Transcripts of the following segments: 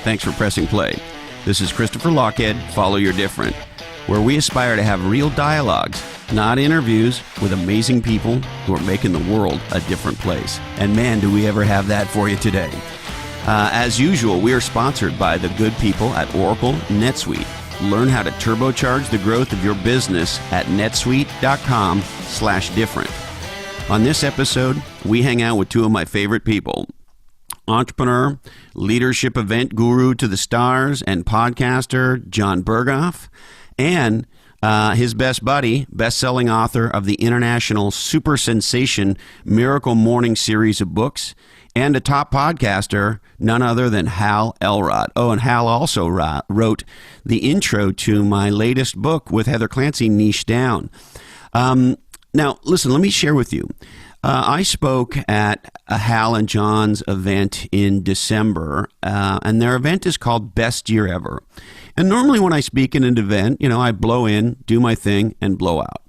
Thanks for pressing play. This is Christopher Lochhead, Follow Your Different, where we aspire to have real dialogues, not interviews, with amazing people who are making the world a different place. And man, do we ever have that for you today. As usual, we are sponsored by the good people at Oracle NetSuite. Learn how to turbocharge the growth of your business at netsuite.com/different. On this episode, we hang out with two of my favorite people. Entrepreneur, leadership event guru to the stars, and podcaster Jon Berghoff, and his best buddy, best-selling author of the international super sensation Miracle Morning series of books, and a top podcaster, none other than Hal Elrod. Oh, and Hal also wrote the intro to my latest book with Heather Clancy, Niche Down. Now, listen, let me share with you. I spoke at a Hal and Jon's event in December, and their event is called Best Year Ever. And normally when I speak in an event, I blow in, do my thing, and blow out.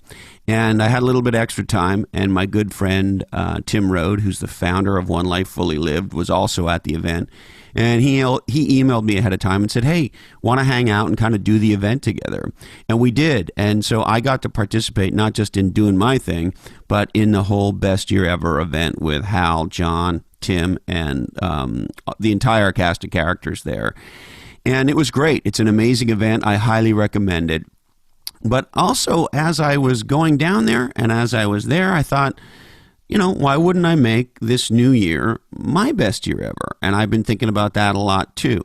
And I had a little bit extra time, and my good friend Tim Rode, who's the founder of One Life Fully Lived, was also at the event. And he emailed me ahead of time and said, hey, want to hang out and kind of do the event together? And we did. And so I got to participate not just in doing my thing, but in the whole Best Year Ever event with Hal, Jon, Tim, and the entire cast of characters there. And it was great. It's an amazing event. I highly recommend it. But also, as I was going down there and as I was there, I thought, why wouldn't I make this new year my best year ever? And I've been thinking about that a lot too.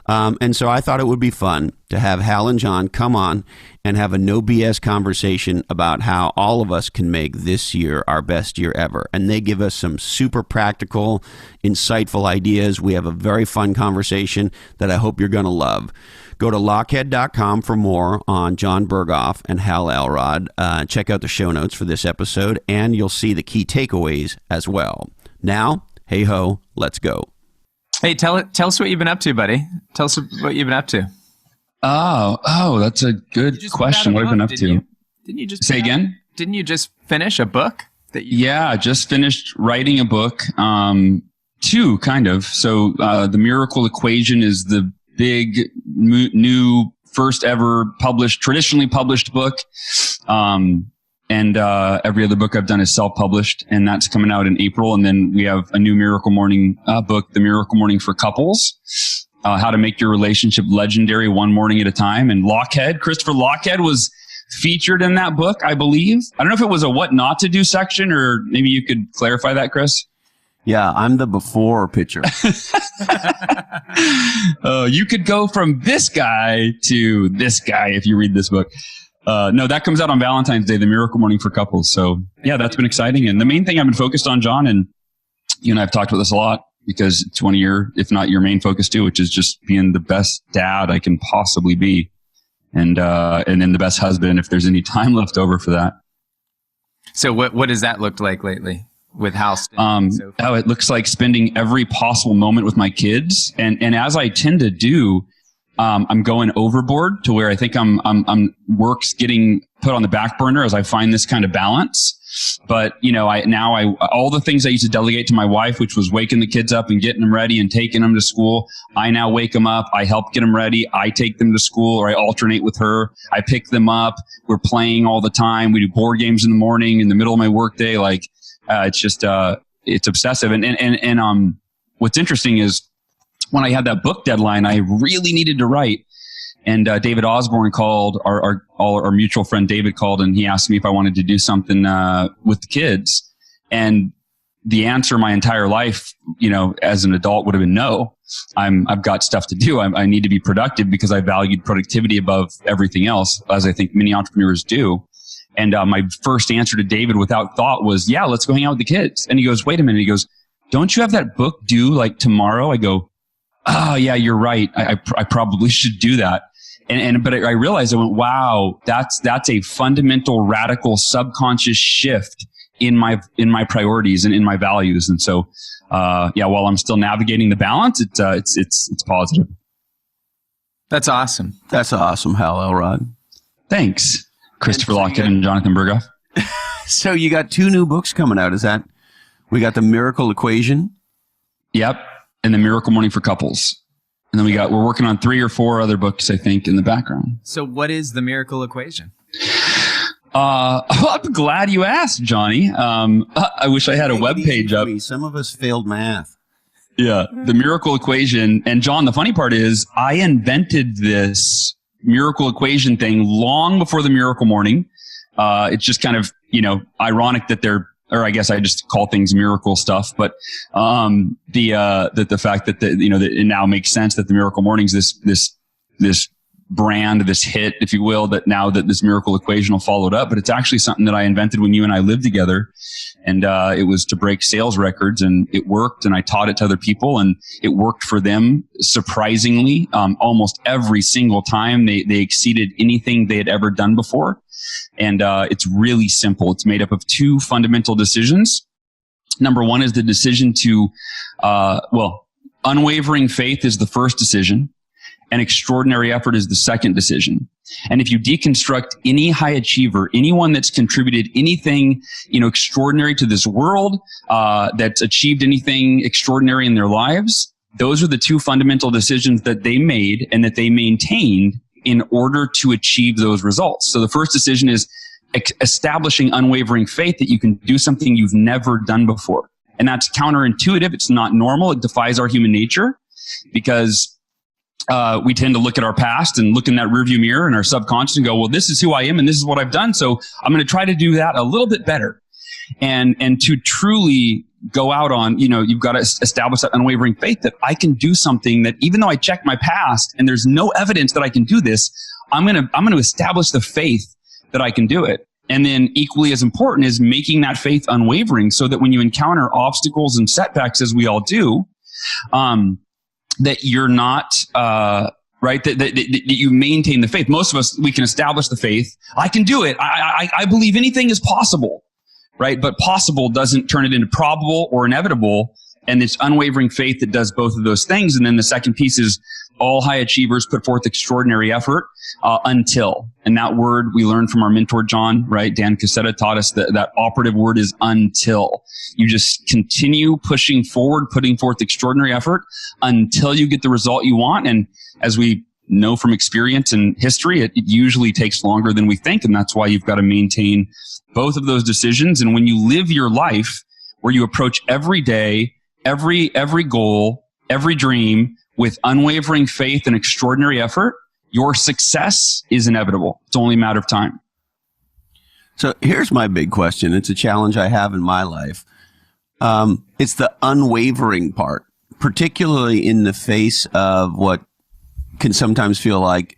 And so I thought it would be fun to have Hal and Jon come on and have a no BS conversation about how all of us can make this year our best year ever. And they give us some super practical, insightful ideas. We have a very fun conversation that I hope you're going to love. Go to lochhead.com for more on Jon Berghoff and Hal Elrod. Check out the show notes for this episode, and you'll see the key takeaways as well. Now, hey ho, let's go. Hey, tell us what you've been up to, buddy. Tell us what you've been up to. Oh, that's a good question. What have I been up to? Didn't you just say again? Didn't you just finish a book? Yeah, just finished writing a book. Two, kind of. So The Miracle Equation is the big new first ever traditionally published book. And every other book I've done is self-published, and that's coming out in April. And then we have a new Miracle Morning book, The Miracle Morning for Couples, how to make your relationship legendary one morning at a time. And Christopher Lochhead was featured in that book, I believe. I don't know if it was a what not to do section, or maybe you could clarify that, Chris. Yeah, I'm the before picture. You could go from this guy to this guy if you read this book. No, that comes out on Valentine's Day, The Miracle Morning for Couples. So yeah, that's been exciting. And the main thing I've been focused on, Jon, and you and I have talked about this a lot because it's one of your, if not your main focus too, which is just being the best dad I can possibly be. And then the best husband if there's any time left over for that. So what does that look like lately? With Hals? It looks like spending every possible moment with my kids. And as I tend to do, I'm going overboard to where I think I'm work's getting put on the back burner as I find this kind of balance. But, all the things I used to delegate to my wife, which was waking the kids up and getting them ready and taking them to school. I now wake them up. I help get them ready. I take them to school, or I alternate with her. I pick them up. We're playing all the time. We do board games in the morning, in the middle of my workday. It's just, it's obsessive. And what's interesting is when I had that book deadline, I really needed to write. And David Osborne called, our mutual friend David called, and he asked me if I wanted to do something with the kids. And the answer my entire life, as an adult would have been no. I've got stuff to do. I need to be productive because I valued productivity above everything else, as I think many entrepreneurs do. And my first answer to David without thought was, yeah, let's go hang out with the kids. And he goes, wait a minute. He goes, don't you have that book due tomorrow? I go, oh yeah, you're right. I probably should do that. But I realized, I went, wow, that's a fundamental, radical, subconscious shift in my priorities and in my values. And so, while I'm still navigating the balance, it's positive. That's awesome. That's awesome, Hal Elrod. Thanks. Christopher Lochhead and Jonathan Berghoff. So you got two new books coming out. Is that, we got The Miracle Equation? Yep. And The Miracle Morning for Couples. And then we're working on 3 or 4 other books, I think, in the background. So what is the miracle equation? I'm glad you asked, Johnny. I wish I had a web page up. Some of us failed math. Yeah, the miracle equation. And John, the funny part is I invented this miracle equation thing long before the miracle morning. It's just kind of, ironic that or I guess I just call things miracle stuff, but the fact that that it now makes sense that the miracle morning's this brand, this hit, if you will, that now that this miracle equation will follow it up. But it's actually something that I invented when you and I lived together, and it was to break sales records, and it worked. And I taught it to other people, and it worked for them surprisingly. Almost every single time they exceeded anything they had ever done before. And it's really simple. It's made up of 2 fundamental decisions. Number 1 is the decision to, unwavering faith is the first decision, and extraordinary effort is the second decision. And if you deconstruct any high achiever, anyone that's contributed anything, extraordinary to this world, that's achieved anything extraordinary in their lives, those are the 2 fundamental decisions that they made and that they maintained in order to achieve those results. So the first decision is establishing unwavering faith that you can do something you've never done before. And that's counterintuitive. It's not normal. It defies our human nature because we tend to look at our past and look in that rearview mirror in our subconscious and go, well, this is who I am and this is what I've done. So I'm going to try to do that a little bit better. And to truly go out on, you've got to establish that unwavering faith that I can do something that even though I checked my past and there's no evidence that I can do this, I'm going to establish the faith that I can do it. And then equally as important is making that faith unwavering so that when you encounter obstacles and setbacks, as we all do, that you're not, right? That you maintain the faith. Most of us, we can establish the faith. I can do it. I believe anything is possible. Right? But possible doesn't turn it into probable or inevitable. And it's unwavering faith that does both of those things. And then the second piece is all high achievers put forth extraordinary effort until. And that word we learned from our mentor, John, right? Dan Cassetta taught us that operative word is until. You just continue pushing forward, putting forth extraordinary effort until you get the result you want. And as we know from experience and history, it usually takes longer than we think. And that's why you've got to maintain both of those decisions. And when you live your life where you approach every day, every goal, every dream with unwavering faith and extraordinary effort, your success is inevitable. It's only a matter of time. So here's my big question. It's a challenge I have in my life. It's the unwavering part, particularly in the face of what can sometimes feel like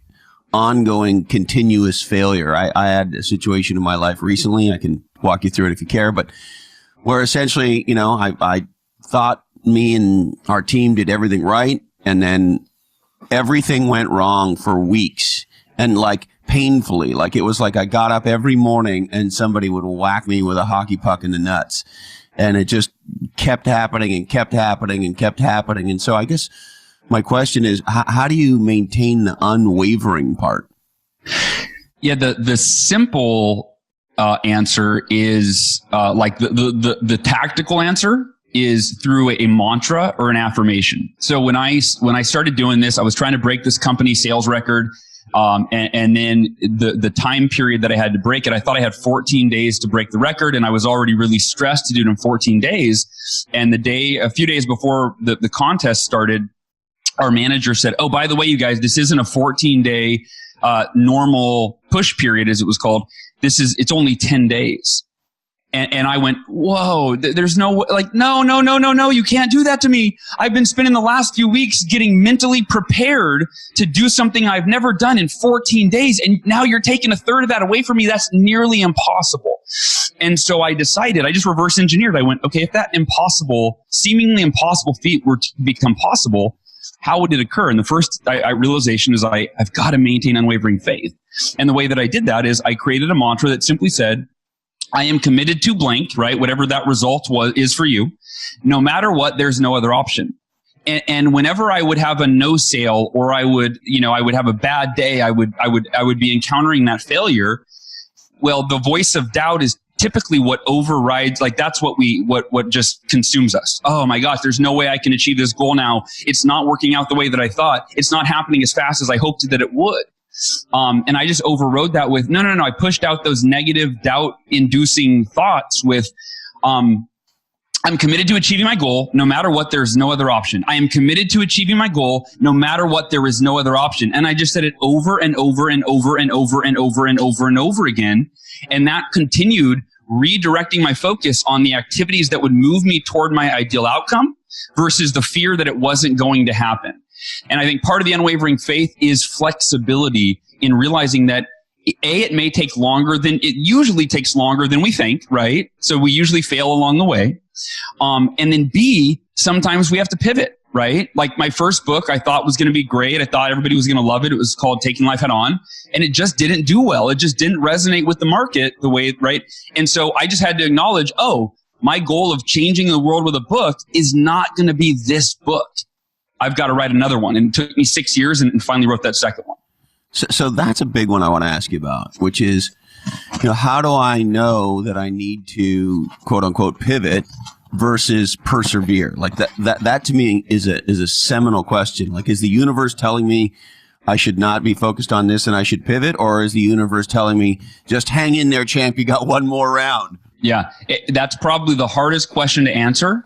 ongoing, continuous failure. I had a situation in my life recently. I can walk you through it if you care, but where essentially, I thought me and our team did everything right, and then everything went wrong for weeks, and like painfully. Like it was like I got up every morning and somebody would whack me with a hockey puck in the nuts, and it just kept happening and kept happening and kept happening. And so I guess my question is, how do you maintain the unwavering part? Yeah, the simple answer is like the tactical answer is through a mantra or an affirmation. So when I started doing this, I was trying to break this company sales record. And then the time period that I had to break it, I thought I had 14 days to break the record, and I was already really stressed to do it in 14 days. And a few days before the contest started, our manager said, "Oh, by the way, you guys, this isn't a 14-day normal push period, as it was called. It's only 10 days." And I went, "Whoa, there's no, no, you can't do that to me. I've been spending the last few weeks getting mentally prepared to do something I've never done in 14 days. And now you're taking a third of that away from me. That's nearly impossible." And so I decided, I just reverse engineered. I went, okay, if that seemingly impossible feat were to become possible, how would it occur? And the first realization is I've got to maintain unwavering faith. And the way that I did that is I created a mantra that simply said, I am committed to blank, right? Whatever that result is for you. No matter what, there's no other option. And whenever I would have a no sale, or I would have a bad day, I would be encountering that failure. Well, the voice of doubt is typically what overrides, like that's what just consumes us. Oh my gosh, there's no way I can achieve this goal now. It's not working out the way that I thought. It's not happening as fast as I hoped that it would. And I just overrode that with, no. I pushed out those negative doubt inducing thoughts with, I'm committed to achieving my goal no matter what, there's no other option. I am committed to achieving my goal no matter what, there is no other option. And I just said it over and over and over and over and over and over and over again. And that continued redirecting my focus on the activities that would move me toward my ideal outcome versus the fear that it wasn't going to happen. And I think part of the unwavering faith is flexibility in realizing that it may take longer than it usually takes longer than we think, right? So we usually fail along the way. And then B, sometimes we have to pivot, right? Like my first book I thought was going to be great. I thought everybody was going to love it. It was called Taking Life Head On. And it just didn't do well. It just didn't resonate with the market the way, right? And so I just had to acknowledge, my goal of changing the world with a book is not going to be this book. I've got to write another one. And it took me 6 years and finally wrote that second one. So that's a big one I want to ask you about, which is, how do I know that I need to quote unquote pivot versus persevere? Like that to me is a seminal question. Like, is the universe telling me I should not be focused on this and I should pivot? Or is the universe telling me just hang in there, champ, you got one more round? Yeah, that's probably the hardest question to answer.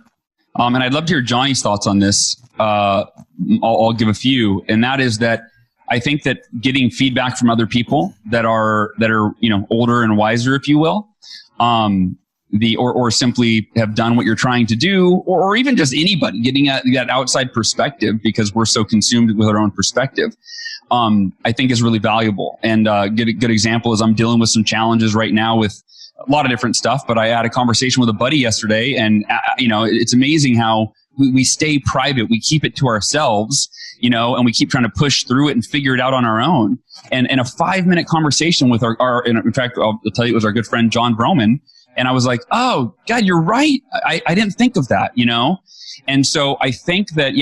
And I'd love to hear Johnny's thoughts on this. I'll give a few, and that is that I think that getting feedback from other people that are older and wiser, if you will, or simply have done what you're trying to do, or even just anybody getting that outside perspective, because we're so consumed with our own perspective, I think is really valuable. And a good example is I'm dealing with some challenges right now with a lot of different stuff, but I had a conversation with a buddy yesterday, and it's amazing how we stay private. We keep it to ourselves, and we keep trying to push through it and figure it out on our own. And a 5-minute conversation with in fact, I'll tell you, it was our good friend, John Broman. And I was like, oh God, you're right. I didn't think of that, And so I think that,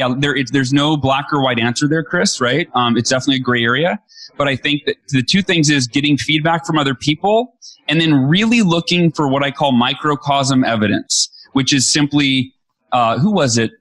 there's no black or white answer there, Chris, right? It's definitely a gray area. But I think that the two things is getting feedback from other people and then really looking for what I call microcosm evidence, which is simply, who was it?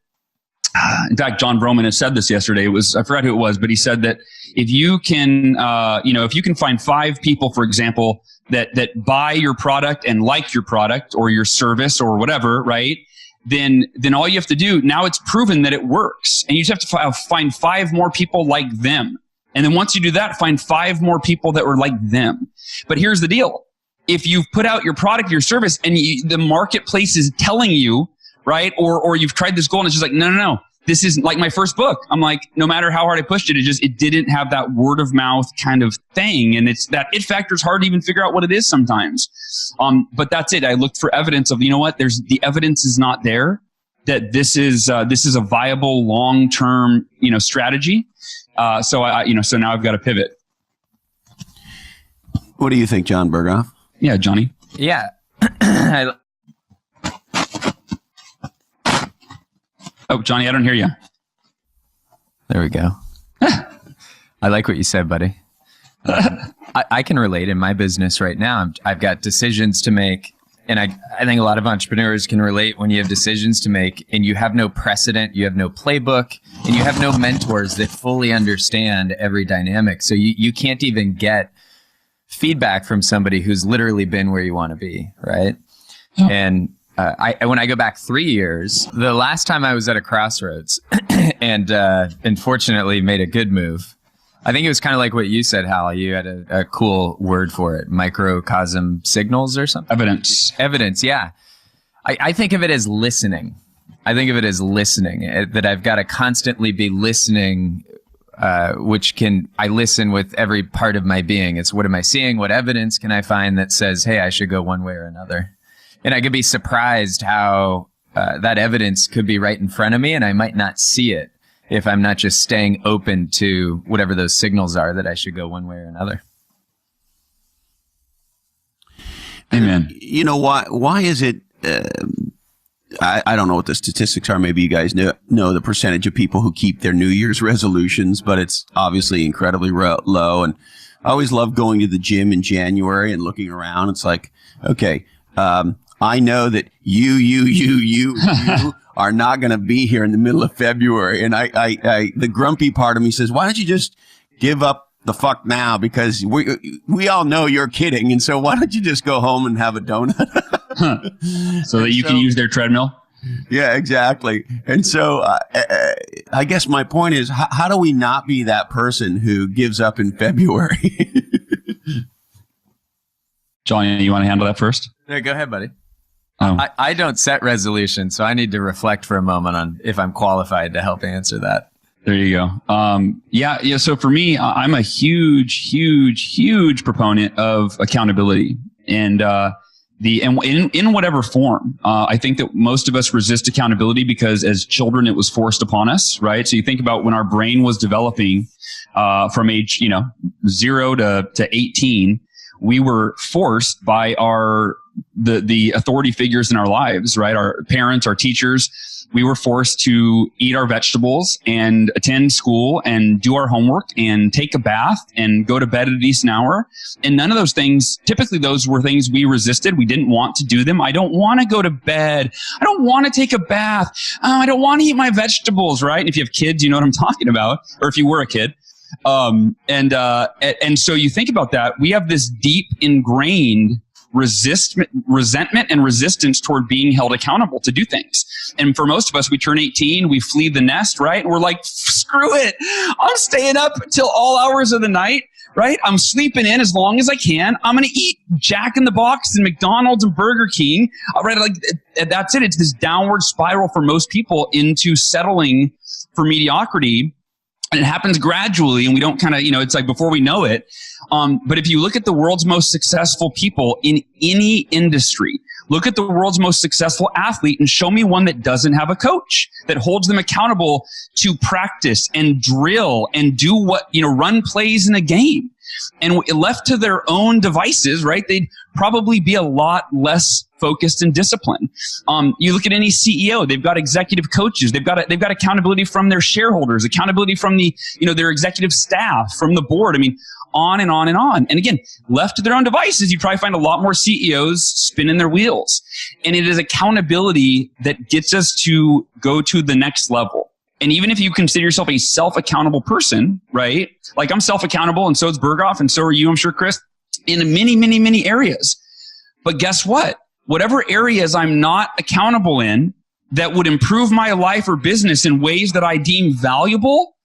In fact, John Broman has said this yesterday. I forgot who it was, but he said that if you can, if you can find 5 people, for example, that buy your product and like your product or your service or whatever, right? Then all you have to do, now it's proven that it works. And you just have to find 5 more people like them. And then once you do that, find 5 more people that were like them. But here's the deal. If you've put out your product, your service, and the marketplace is telling you, right? Or you've tried this goal and it's just like, no. This isn't like my first book. I'm like, no matter how hard I pushed it, it didn't have that word of mouth kind of thing. And it's that it factor is hard to even figure out what it is sometimes. But that's it. I looked for evidence of, the evidence is not there that this is a viable long-term, strategy. So now I've got to pivot. What do you think, Jon Berghoff? Yeah, Johnny. Yeah. Oh, Johnny, I don't hear you. There we go. I like what you said, buddy. I can relate in my business right now. I've got decisions to make, and I think a lot of entrepreneurs can relate when you have decisions to make and you have no precedent, you have no playbook, and you have no mentors that fully understand every dynamic. So you can't even get feedback from somebody who's literally been where you want to be, right? Oh. And when I go back 3 years, the last time I was at a crossroads and fortunately made a good move, I think it was kind of like what you said, Hal. You had a cool word for it, microcosm signals or something? Evidence, yeah. I think of it as listening. That I've got to constantly be listening, I listen with every part of my being. It's what am I seeing? What evidence can I find that says, hey, I should go one way or another? And I could be surprised how that evidence could be right in front of me and I might not see it if I'm not just staying open to whatever those signals are that I should go one way or another. Amen. Why is it, I don't know what the statistics are. Maybe you guys know the percentage of people who keep their New Year's resolutions, but it's obviously incredibly low. And I always love going to the gym in January and looking around. It's like, okay, I know that you are not going to be here in the middle of February. And I the grumpy part of me says, why don't you just give up the fuck now? Because we all know you're kidding. And so why don't you just go home and have a donut? So that you can use their treadmill? Yeah, exactly. And so I guess my point is, how do we not be that person who gives up in February? John, you want to handle that first? Yeah, go ahead, buddy. Oh. I don't set resolutions, so I need to reflect for a moment on if I'm qualified to help answer that. There you go. Yeah. So for me, I'm a huge proponent of accountability, and in whatever form. I think that most of us resist accountability because as children, it was forced upon us, right? So you think about when our brain was developing, from age, 0 to 18, we were forced by the authority figures in our lives, right? Our parents, our teachers. We were forced to eat our vegetables and attend school and do our homework and take a bath and go to bed at a decent hour. And none of those things, typically those were things we resisted. We didn't want to do them. I don't want to go to bed. I don't want to take a bath. I don't want to eat my vegetables, right? And if you have kids, you know what I'm talking about. Or if you were a kid. And so you think about that. We have this deep ingrained resentment and resistance toward being held accountable to do things. And for most of us, we turn 18, we flee the nest, right? And we're like, screw it. I'm staying up till all hours of the night, right? I'm sleeping in as long as I can. I'm going to eat Jack in the Box and McDonald's and Burger King, right? Like that's it. It's this downward spiral for most people into settling for mediocrity. And it happens gradually, and we don't kind of, it's like before we know it. But if you look at the world's most successful people in any industry, look at the world's most successful athlete and show me one that doesn't have a coach that holds them accountable to practice and drill and do run plays in a game. And left to their own devices, right, they'd probably be a lot less focused and disciplined. You look at any CEO, they've got executive coaches, they've got accountability from their shareholders, accountability from their executive staff, from the board. I mean, on and on and on. And again, left to their own devices, you probably find a lot more CEOs spinning their wheels. And it is accountability that gets us to go to the next level. And even if you consider yourself a self-accountable person, right? Like I'm self-accountable, and so is Berghoff, and so are you, I'm sure, Chris, in many, many, many areas. But guess what? Whatever areas I'm not accountable in that would improve my life or business in ways that I deem valuable,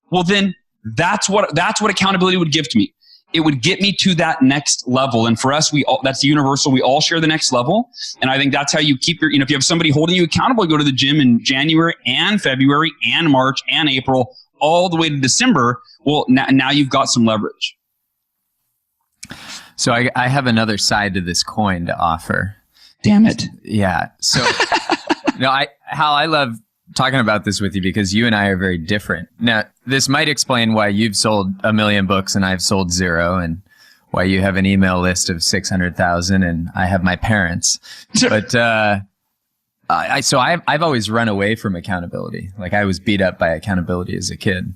well, then that's what accountability would give to me. It would get me to that next level. And for us, that's universal. We all share the next level. And I think that's how you keep if you have somebody holding you accountable, you go to the gym in January and February and March and April, all the way to December. Well, now you've got some leverage. So I have another side to this coin to offer. Damn it. Yeah. So Hal, I love talking about this with you because you and I are very different. Now, this might explain why you've sold 1 million books and I've sold 0, and why you have an email list of 600,000 and I have my parents. But I've always run away from accountability. Like I was beat up by accountability as a kid.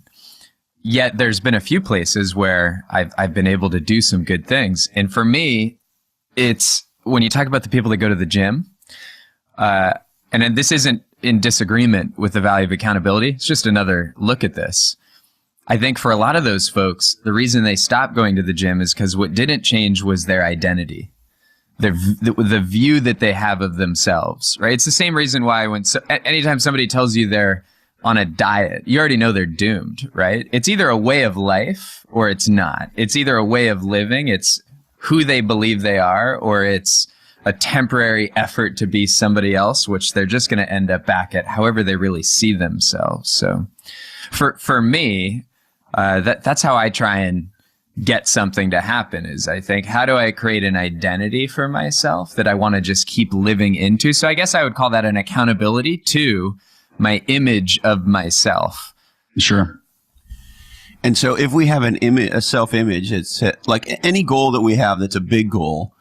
Yet there's been a few places where I've been able to do some good things. And for me, it's when you talk about the people that go to the gym, and this isn't in disagreement with the value of accountability. It's just another look at this. I think for a lot of those folks, the reason they stopped going to the gym is because what didn't change was their identity, the view that they have of themselves, right? It's the same reason why anytime somebody tells you they're on a diet, you already know they're doomed, right? It's either a way of life or it's not. It's either a way of living, it's who they believe they are, or it's a temporary effort to be somebody else, which they're just going to end up back at however they really see themselves. So for me, that's how I try and get something to happen is I think, how do I create an identity for myself that I want to just keep living into? So I guess I would call that an accountability to my image of myself. Sure. And so if we have a self-image, it's like any goal that we have that's a big goal,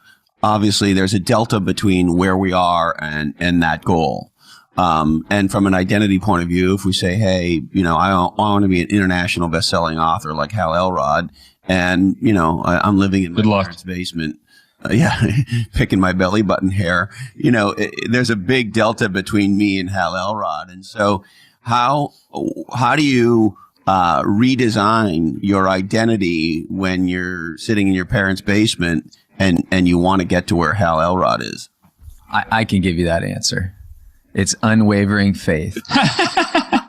obviously there's a delta between where we are and that goal. And from an identity point of view, if we say, hey, I want to be an international best-selling author like Hal Elrod, and, I'm living in my parents' basement, yeah, picking my belly button hair. You know, there's a big delta between me and Hal Elrod. And so how do you redesign your identity when you're sitting in your parents' basement and you want to get to where Hal Elrod is? I can give you that answer. It's unwavering faith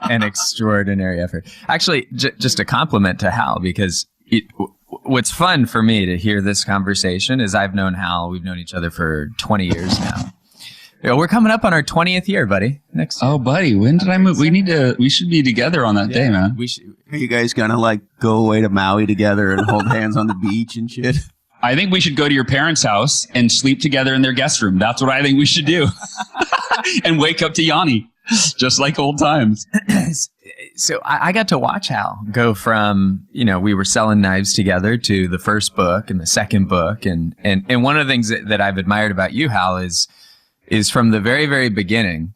and extraordinary effort. Actually, just a compliment to Hal, because what's fun for me to hear this conversation is I've known Hal. We've known each other for 20 years now. You know, we're coming up on our 20th year, buddy. Next year. Oh, buddy, when did I move? We should be together on that day, man. Are you guys gonna like go away to Maui together and hold hands on the beach and shit? I think we should go to your parents' house and sleep together in their guest room. That's what I think we should do. And wake up to Yanni, just like old times. So I got to watch Hal go from, you know, we were selling knives together to the first book and the second book. And one of the things that I've admired about you, Hal, is from the very, very beginning,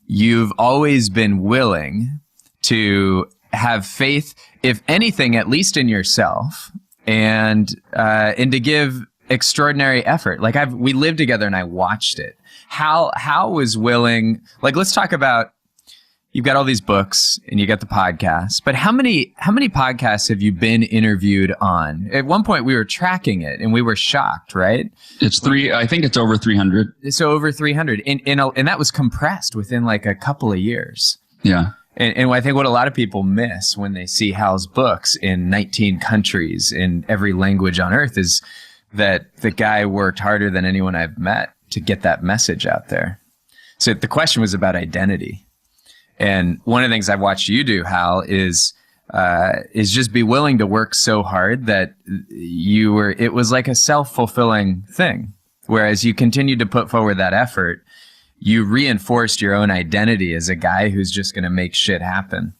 you've always been willing to have faith, if anything, at least in yourself, and to give extraordinary effort. Like we lived together and I watched it. Hal was willing, like, let's talk about, you've got all these books and you got the podcasts, but how many podcasts have you been interviewed on? At one point we were tracking it and we were shocked, right? I think it's over 300. So over 300. And that was compressed within like a couple of years. Yeah. And I think what a lot of people miss when they see Hal's books in 19 countries in every language on earth is that the guy worked harder than anyone I've met to get that message out there. So the question was about identity. And one of the things I've watched you do, Hal, is just be willing to work so hard that it was like a self-fulfilling thing. Whereas you continued to put forward that effort, you reinforced your own identity as a guy who's just going to make shit happen.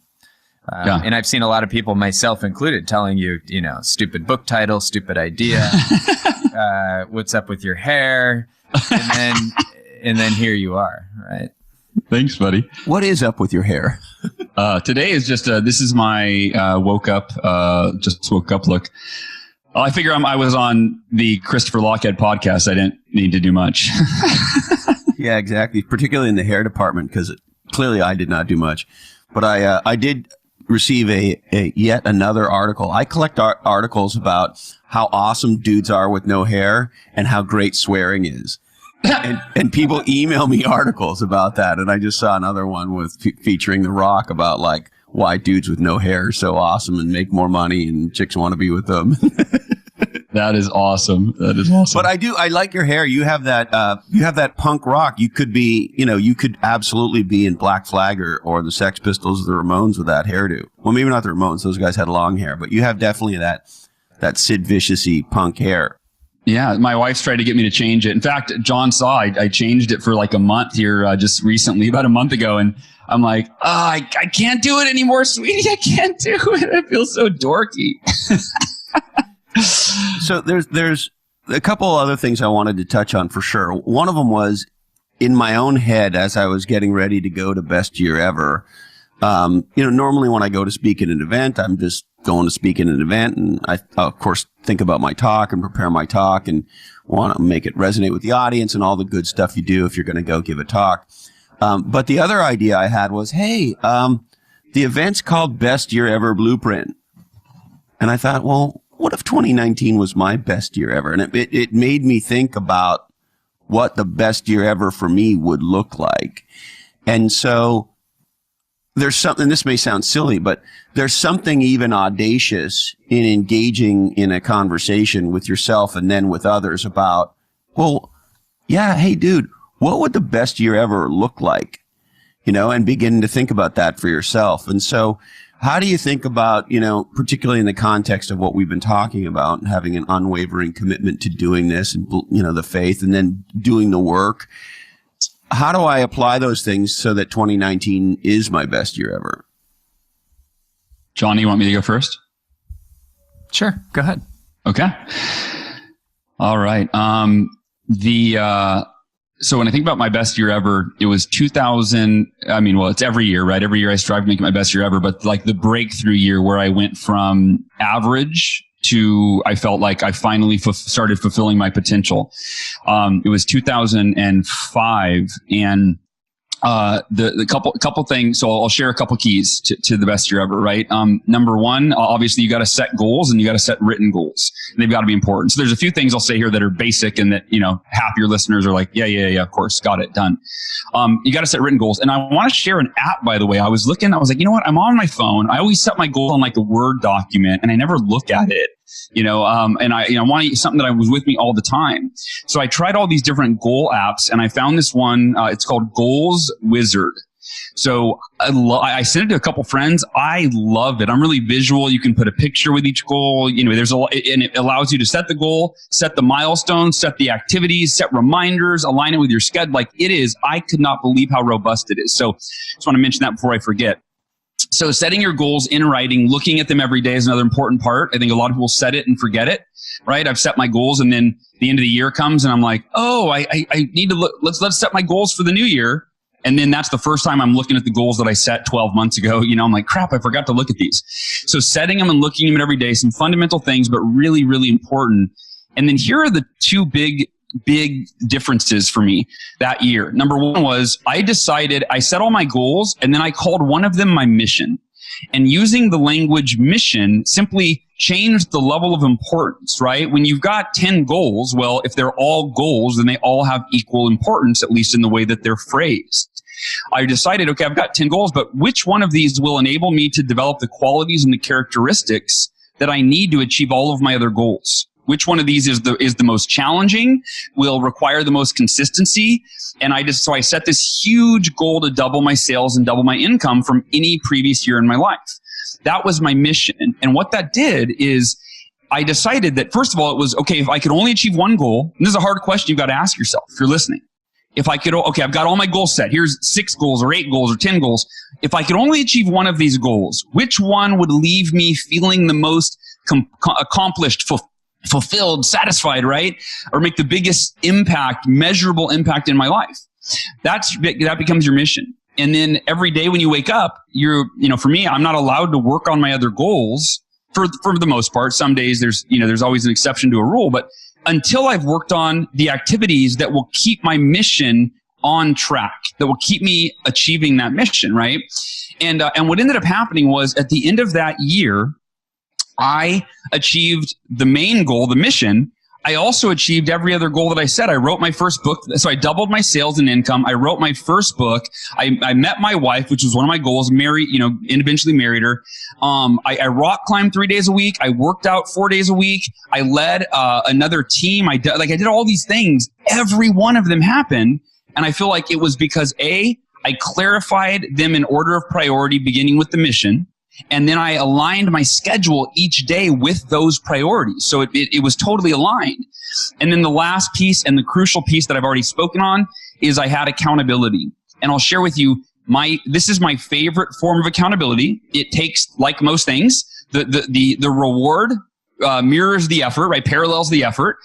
And I've seen a lot of people, myself included, telling you, you know, stupid book title, stupid idea, what's up with your hair, and then here you are, right? Thanks, buddy. What is up with your hair? Today is just this is my woke up look. I figure I was on the Christopher Lochhead podcast. I didn't need to do much. Yeah, exactly. Particularly in the hair department, because clearly I did not do much. But I did receive a yet another article. I collect articles about how awesome dudes are with no hair and how great swearing is. And people email me articles about that. And I just saw another one with featuring The Rock about like why dudes with no hair are so awesome and make more money and chicks want to be with them. That is awesome. That is awesome. But I like your hair. You have that punk rock. You could be, you know, you could absolutely be in Black Flag or the Sex Pistols or the Ramones with that hairdo. Well, maybe not the Ramones. Those guys had long hair, but you have definitely that Sid Vicious-y punk hair. Yeah, my wife's tried to get me to change it. In fact, John saw I changed it for like a month here just recently, about a month ago. And I'm like, I can't do it anymore, sweetie. I can't do it. I feel so dorky. So there's a couple other things I wanted to touch on for sure. One of them was in my own head as I was getting ready to go to Best Year Ever. Normally when I go to speak at an event, I'm just going to speak at an event, and I, of course, think about my talk and prepare my talk and want to make it resonate with the audience and all the good stuff you do if you're going to go give a talk. But the other idea I had was, hey, the event's called Best Year Ever Blueprint. And I thought, well, what if 2019 was my best year ever? And it made me think about what the best year ever for me would look like. And so there's something, this may sound silly, but there's something even audacious in engaging in a conversation with yourself and then with others about, well, yeah, hey, dude, what would the best year ever look like? You know, and begin to think about that for yourself. And so how do you think about, you know, particularly in the context of what we've been talking about, and having an unwavering commitment to doing this and, you know, the faith and then doing the work? How do I apply those things so that 2019 is my best year ever? John, you want me to go first? Sure. Go ahead. Okay. All right. So when I think about my best year ever, it was 2000. I mean, well, it's every year, right? Every year I strive to make it my best year ever, but like the breakthrough year where I went from average I felt like I finally started fulfilling my potential. It was 2005, and the couple things. So I'll share a couple keys to the best year ever, right? Number one, obviously you got to set goals, and you got to set written goals, and they've got to be important. So there's a few things I'll say here that are basic and that, half your listeners are like, yeah, of course. Got it. Done. You got to set written goals. And I want to share an app, by the way. I was like, you know what? I'm on my phone. I always set my goal on like a Word document, and I never look at it. And I want something that I was with me all the time. So I tried all these different goal apps, and I found this one. It's called Goals Wizard. So I sent it to a couple friends. I love it. I'm really visual. You can put a picture with each goal. There's and it allows you to set the goal, set the milestones, set the activities, set reminders, align it with your schedule. Like it is. I could not believe how robust it is. So just want to mention that before I forget. So setting your goals in writing, looking at them every day is another important part. I think a lot of people set it and forget it, right? I've set my goals, and then the end of the year comes and I'm like, I need to look, let's set my goals for the new year. And then that's the first time I'm looking at the goals that I set 12 months ago. I'm like, crap, I forgot to look at these. So setting them and looking at them every day, some fundamental things, but really, really important. And then here are the two big differences for me that year. Number one was I set all my goals, and then I called one of them my mission. And using the language mission simply changed the level of importance, right? When you've got 10 goals, well, if they're all goals, then they all have equal importance, at least in the way that they're phrased. I decided, okay, I've got 10 goals, but which one of these will enable me to develop the qualities and the characteristics that I need to achieve all of my other goals? Which one of these is the most challenging, will require the most consistency? And so I set this huge goal to double my sales and double my income from any previous year in my life. That was my mission. And what that did is I decided that, first of all, it was, okay, if I could only achieve one goal, and this is a hard question you've got to ask yourself if you're listening. If I could, okay, I've got all my goals set. Here's 6 goals or 8 goals or 10 goals. If I could only achieve one of these goals, which one would leave me feeling the most accomplished, fulfilled, satisfied, right? Or make the biggest impact, measurable impact in my life? That becomes your mission. And then every day when you wake up, for me, I'm not allowed to work on my other goals for the most part. Some days there's always an exception to a rule, but until I've worked on the activities that will keep my mission on track, that will keep me achieving that mission, right? And what ended up happening was at the end of that year, I achieved the main goal, the mission. I also achieved every other goal that I set. I wrote my first book. So I doubled my sales and income. I wrote my first book. I met my wife, which was one of my goals, and eventually married her. I rock climbed 3 days a week. I worked out 4 days a week. I led another team. I did all these things. Every one of them happened. And I feel like it was because I clarified them in order of priority, beginning with the mission. And then I aligned my schedule each day with those priorities. So it was totally aligned. And then the last piece and the crucial piece that I've already spoken on is I had accountability. And I'll share with you this is my favorite form of accountability. It takes, like most things, the reward mirrors the effort, right? Parallels the effort.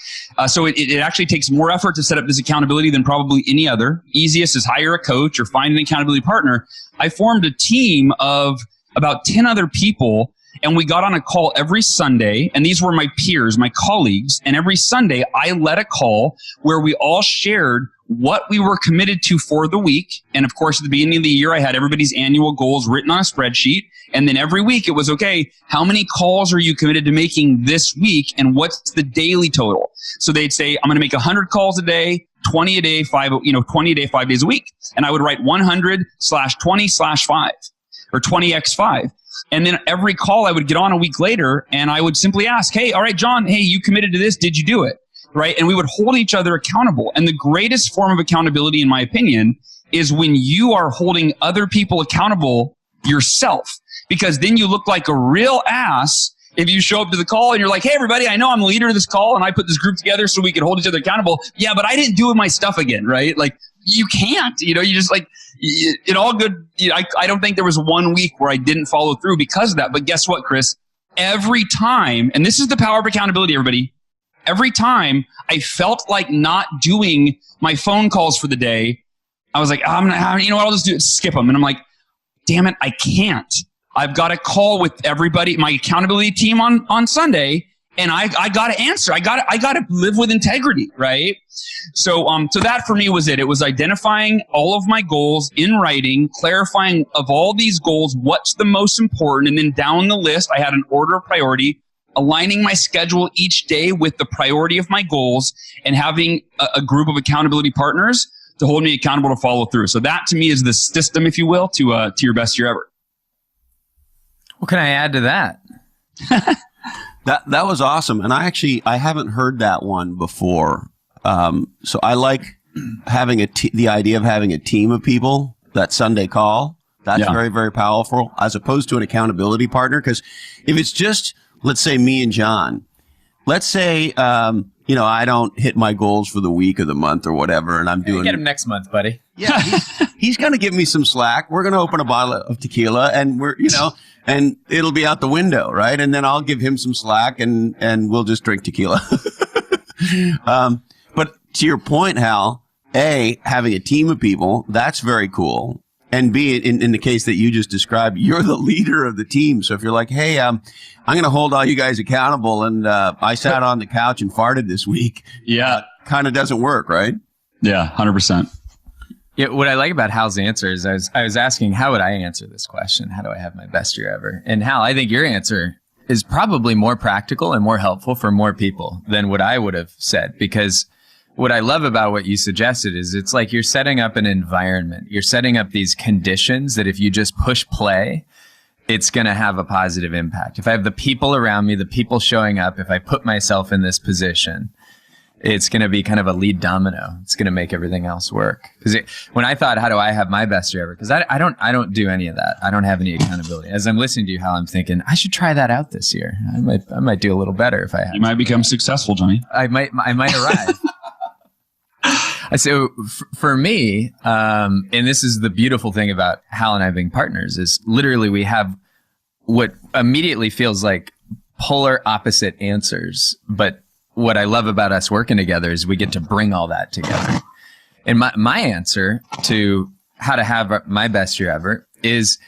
So it actually takes more effort to set up this accountability than probably any other. Easiest is hire a coach or find an accountability partner. I formed a team of about 10 other people, and we got on a call every Sunday, and these were my peers, my colleagues, and every Sunday I led a call where we all shared what we were committed to for the week. And of course, at the beginning of the year, I had everybody's annual goals written on a spreadsheet. And then every week it was, okay, how many calls are you committed to making this week? And what's the daily total? So they'd say, I'm going to make 100 calls a day, 20 a day, 20 a day, 5 days a week. And I would write 100/20/5. Or 20x5. And then every call I would get on a week later, and I would simply ask, hey, all right, John, hey, you committed to this. Did you do it? Right? And we would hold each other accountable. And the greatest form of accountability, in my opinion, is when you are holding other people accountable yourself. Because then you look like a real ass if you show up to the call and you're like, hey, everybody, I know I'm the leader of this call and I put this group together so we can hold each other accountable. Yeah, but I didn't do my stuff again, right? Like, you can't, you just like, in all good, I don't think there was one week where I didn't follow through because of that. But guess what, Chris? Every time, and this is the power of accountability, everybody, every time I felt like not doing my phone calls for the day, I was like, I'll just do it, skip them. And I'm like, damn it, I can't. I've got a call with everybody, my accountability team on Sunday, and I got to answer. I got to live with integrity, right? So that for me was it. It was identifying all of my goals in writing, clarifying of all these goals, what's the most important, and then down the list, I had an order of priority, aligning my schedule each day with the priority of my goals, and having a group of accountability partners to hold me accountable to follow through. So that to me is the system, if you will, to your best year ever. What can I add to that? That was awesome. And I haven't heard that one before. So I like having the idea of having a team of people, that Sunday call. That's very, very powerful, as opposed to an accountability partner. Because if it's just, let's say, me and John, let's say, I don't hit my goals for the week or the month or whatever, and I'm doing. Get him next month, buddy. Yeah, he's going to give me some slack. We're going to open a bottle of tequila, and and it'll be out the window, right? And then I'll give him some slack, and we'll just drink tequila. But to your point, Hal, A, having a team of people, that's very cool. And B, in the case that you just described, you're the leader of the team. So if you're like, hey, I'm going to hold all you guys accountable, and I sat on the couch and farted this week. Yeah. Kind of doesn't work, right? Yeah, 100%. Yeah, what I like about Hal's answer is I was asking, how would I answer this question? How do I have my best year ever? And Hal, I think your answer is probably more practical and more helpful for more people than what I would have said, because what I love about what you suggested is it's like you're setting up an environment. You're setting up these conditions that if you just push play, it's going to have a positive impact. If I have the people around me, the people showing up, if I put myself in this position, it's going to be kind of a lead domino. It's going to make everything else work. Because when I thought, how do I have my best year ever? Because I don't do any of that. I don't have any accountability. As I'm listening to you, Hal, I'm thinking I should try that out this year. I might do a little better if I had. You might become successful, Johnny. I might arrive. So for me, and this is the beautiful thing about Hal and I being partners, is literally we have what immediately feels like polar opposite answers. But what I love about us working together is we get to bring all that together. And my answer to how to have my best year ever is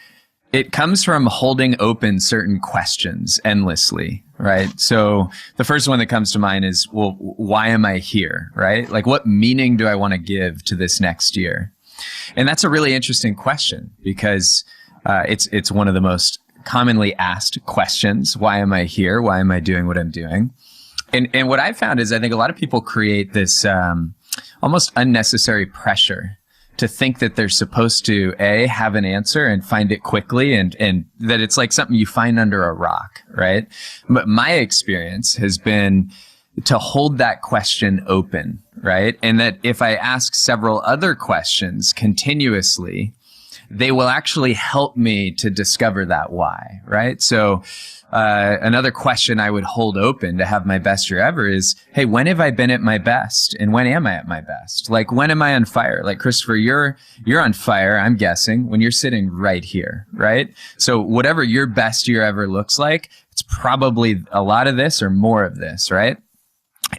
it comes from holding open certain questions endlessly, right? So the first one that comes to mind is, well, why am I here, right? Like, what meaning do I want to give to this next year? And that's a really interesting question because it's one of the most commonly asked questions. Why am I here? Why am I doing what I'm doing? And what I found is I think a lot of people create this almost unnecessary pressure to think that they're supposed to have an answer and find it quickly, and that it's like something you find under a rock, right? But my experience has been to hold that question open, right? And that if I ask several other questions continuously, they will actually help me to discover that why, right? So another question I would hold open to have my best year ever is, hey, when have I been at my best? And when am I at my best? Like, when am I on fire? Like, Christopher, you're on fire, I'm guessing, when you're sitting right here, right? So whatever your best year ever looks like, it's probably a lot of this or more of this, right?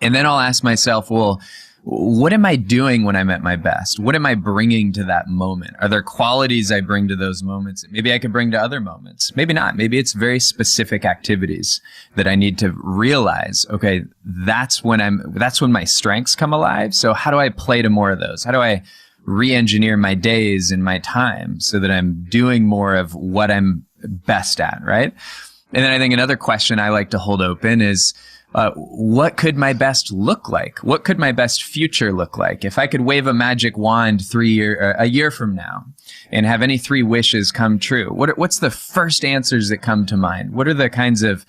And then I'll ask myself, well, what am I doing when I'm at my best? What am I bringing to that moment? Are there qualities I bring to those moments that maybe I could bring to other moments? Maybe not. Maybe it's very specific activities that I need to realize, okay, that's when my strengths come alive. So how do I play to more of those? How do I re-engineer my days and my time so that I'm doing more of what I'm best at, right? And then I think another question I like to hold open is, what could my best look like? What could my best future look like? If I could wave a magic wand a year from now and have any 3 wishes come true, what's the first answers that come to mind? What are the kinds of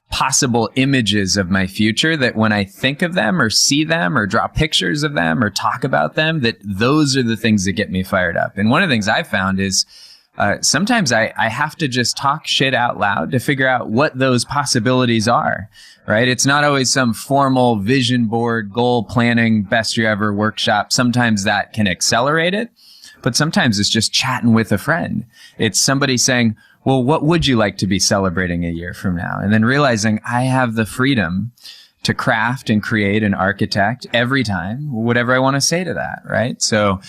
possible images of my future that when I think of them or see them or draw pictures of them or talk about them, that those are the things that get me fired up? And one of the things I've found is sometimes I have to just talk shit out loud to figure out what those possibilities are, right? It's not always some formal vision board, goal planning, best year ever workshop. Sometimes that can accelerate it, but sometimes it's just chatting with a friend. It's somebody saying, well, what would you like to be celebrating a year from now? And then realizing I have the freedom to craft and create and architect every time, whatever I want to say to that, right? So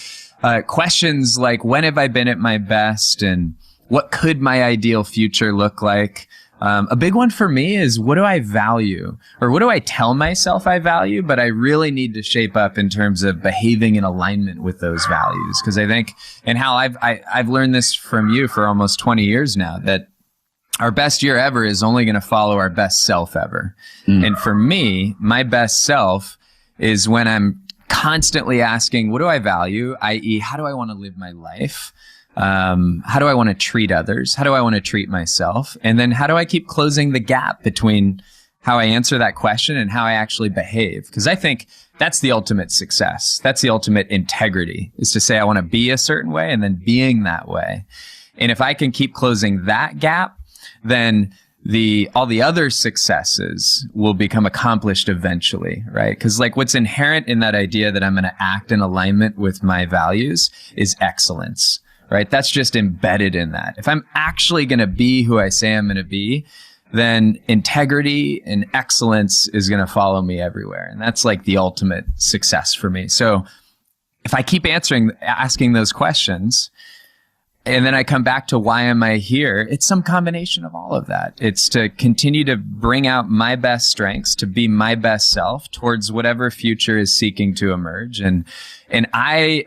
questions like, when have I been at my best, and what could my ideal future look like? A big one for me is, what do I value, or what do I tell myself I value, but I really need to shape up in terms of behaving in alignment with those values? Because I think, and Hal, I've learned this from you for almost 20 years now, that our best year ever is only going to follow our best self ever. And for me, my best self is when I'm constantly asking, what do I value? I.e., how do I want to live my life? How do I want to treat others? How do I want to treat myself? And then how do I keep closing the gap between how I answer that question and how I actually behave? Because I think that's the ultimate success. That's the ultimate integrity, is to say I want to be a certain way and then being that way. And if I can keep closing that gap, then all the other successes will become accomplished eventually, right? Because like what's inherent in that idea that I'm going to act in alignment with my values is excellence, right? That's just embedded in that. If I'm actually going to be who I say I'm going to be, then integrity and excellence is going to follow me everywhere. And that's like the ultimate success for me. So if I keep asking those questions, and then I come back to why am I here? It's some combination of all of that. It's to continue to bring out my best strengths, to be my best self towards whatever future is seeking to emerge. And I,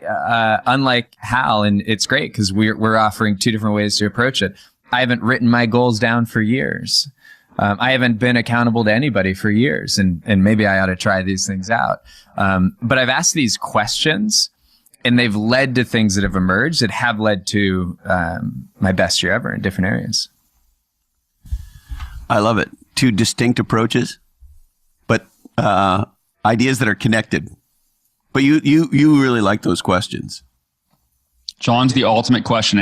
unlike Hal, and it's great because we're offering two different ways to approach it. I haven't written my goals down for years. I haven't been accountable to anybody for years, and maybe I ought to try these things out. But I've asked these questions, and they've led to things that have emerged that have led to my best year ever in different areas. I love it. Two distinct approaches, but ideas that are connected. But you really like those questions. Jon's the ultimate question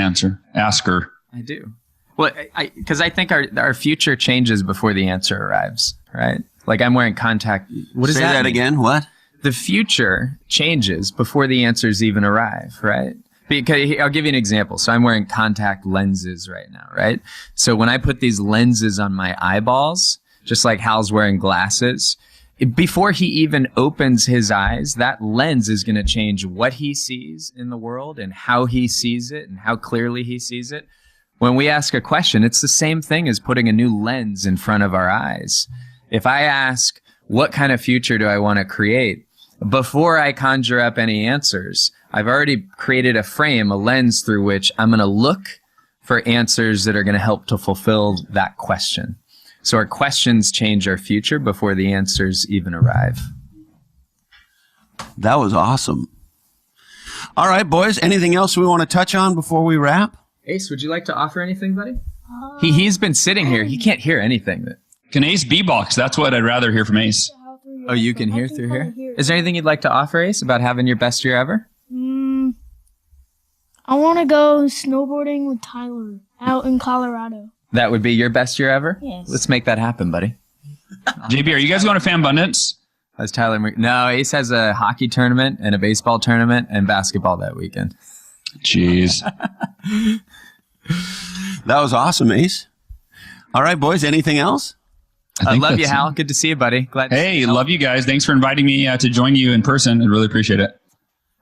asker. I do. Well, because I think our future changes before the answer arrives, right? Like I'm wearing contact. What does Say that mean? Again? What? The future changes before the answers even arrive, right? Because I'll give you an example. So I'm wearing contact lenses right now, right? So when I put these lenses on my eyeballs, just like Hal's wearing glasses, before he even opens his eyes, that lens is going to change what he sees in the world and how he sees it and how clearly he sees it. When we ask a question, it's the same thing as putting a new lens in front of our eyes. If I ask, what kind of future do I want to create? Before I conjure up any answers, I've already created a frame, a lens through which I'm going to look for answers that are going to help to fulfill that question. So our questions change our future before the answers even arrive. That was awesome. All right, boys, anything else we want to touch on before we wrap? Ace, would you like to offer anything, buddy? He's been sitting here. He can't hear anything. Can Ace B-box? That's what I'd rather hear from Ace. Oh, you can hear through here? Is there anything you'd like to offer, Ace, about having your best year ever? I want to go snowboarding with Tyler out in Colorado. That would be your best year ever? Yes. Let's make that happen, buddy. JB, are you guys going to Fan Abundance? That's Tyler. No, Ace has a hockey tournament and a baseball tournament and basketball that weekend. Jeez. That was awesome, Ace. All right, boys, anything else? I love you, Hal. Good to see you, buddy. Glad to see you. Love you guys. Thanks for inviting me to join you in person. I really appreciate it.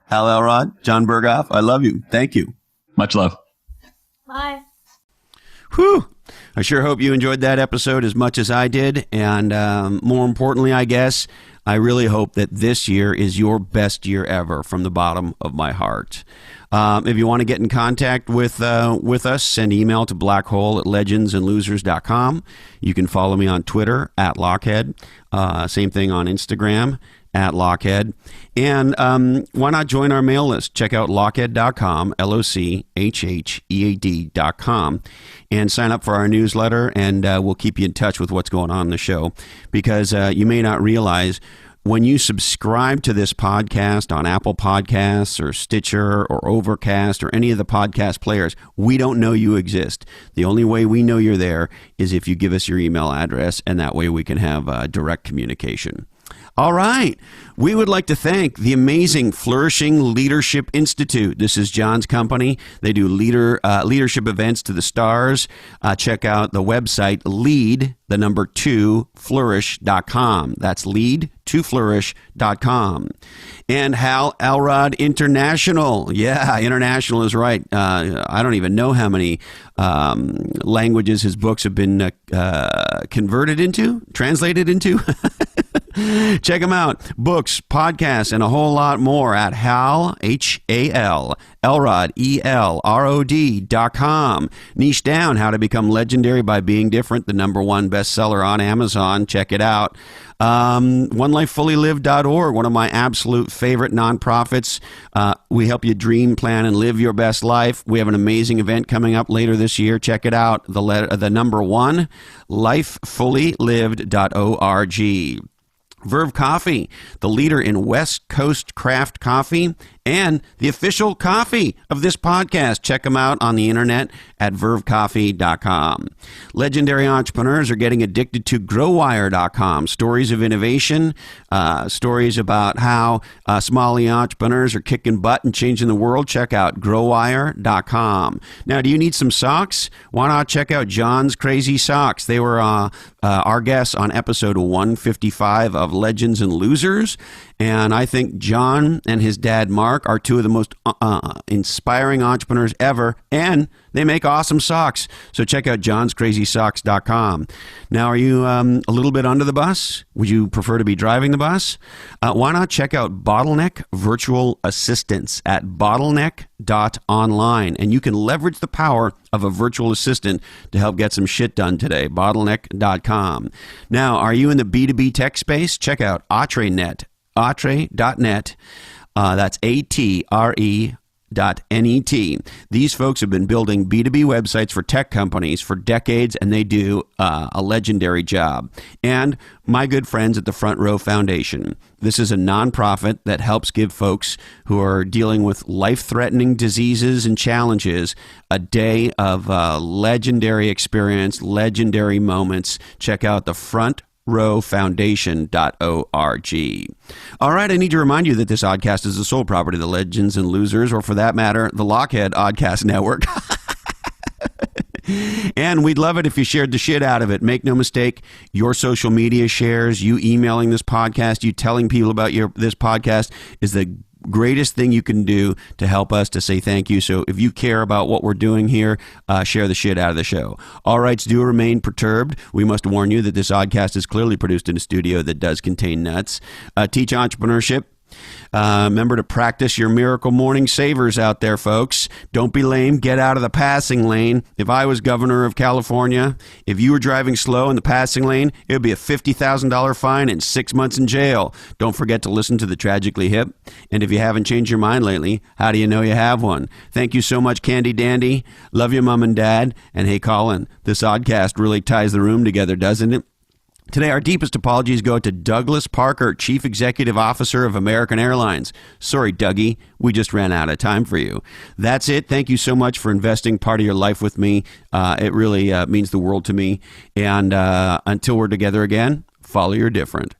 Hal Elrod, Jon Berghoff, I love you. Thank you. Much love. Bye. Whew. I sure hope you enjoyed that episode as much as I did. And more importantly, I guess, I really hope that this year is your best year ever from the bottom of my heart. If you want to get in contact with us, send email to blackhole@legendsandlosers.com. You can follow me on Twitter @lochhead. Same thing on Instagram @lochhead. And why not join our mail list? Check out lochhead.com, LOCHHEAD.com, and sign up for our newsletter, and we'll keep you in touch with what's going on in the show. Because you may not realize, when you subscribe to this podcast on Apple Podcasts or Stitcher or Overcast or any of the podcast players, we don't know you exist. The only way we know you're there is if you give us your email address, and that way we can have direct communication. All right. We would like to thank the amazing Flourishing Leadership Institute. This is John's company. They do leadership events to the stars. Check out the website lead2flourish.com. That's lead2flourish.com. And Hal Elrod International. Yeah, international is right. I don't even know how many languages his books have been translated into. Check them out. Books, podcasts, and a whole lot more at Hal, H-A-L, Elrod, E-L-R-O-D.com. Niche down, How to Become Legendary by Being Different, the #1 bestseller on Amazon. Check it out. OneLifeFullyLived.org, one of my absolute favorite nonprofits. We help you dream, plan, and live your best life. We have an amazing event coming up later this year. Check it out. The #1, LifeFullyLived.org. Verve Coffee, the leader in West Coast craft coffee and the official coffee of this podcast. Check them out on the internet at vervecoffee.com. Legendary entrepreneurs are getting addicted to growwire.com. Stories of innovation, stories about how small entrepreneurs are kicking butt and changing the world. Check out growwire.com. Now, do you need some socks? Why not check out Jon's Crazy Socks? They were our guests on episode 155 of Legends and Losers. And I think Jon and his dad, Mark, are two of the most inspiring entrepreneurs ever. And they make awesome socks. So check out jonscrazysocks.com. Now, are you a little bit under the bus? Would you prefer to be driving the bus? Why not check out Bottleneck Virtual Assistants at bottleneck.online. And you can leverage the power of a virtual assistant to help get some shit done today. Bottleneck.com. Now, are you in the B2B tech space? Check out AtreNet. Atre.net. That's ATRE.net. These folks have been building B2B websites for tech companies for decades, and they do a legendary job. And my good friends at the Front Row Foundation. This is a nonprofit that helps give folks who are dealing with life-threatening diseases and challenges a day of legendary experience, legendary moments. Check out the FrontRowFoundation.org. All right, I need to remind you that this oddcast is the sole property of the Legends and Losers, or for that matter, the Lochhead Oddcast Network. And we'd love it if you shared the shit out of it. Make no mistake, your social media shares, you emailing this podcast, you telling people about this podcast is the greatest thing you can do to help us to say thank you. So if you care about what we're doing here, share the shit out of the show. All rights do remain perturbed. We must warn you that this oddcast is clearly produced in a studio that does contain nuts. Teach entrepreneurship. Remember to practice your miracle morning savers out there, folks. Don't be lame. Get out of the passing lane. If I was governor of California, if you were driving slow in the passing lane, it would be a $50,000 fine and 6 months in jail. Don't forget to listen to the Tragically Hip. And if you haven't changed your mind lately, how do you know you have one? Thank you so much, Candy Dandy. Love you, Mom and Dad. And hey, Colin, this oddcast really ties the room together, doesn't it? Today, our deepest apologies go to Douglas Parker, Chief Executive Officer of American Airlines. Sorry, Dougie, we just ran out of time for you. That's it. Thank you so much for investing part of your life with me. It really means the world to me. And until we're together again, follow your different.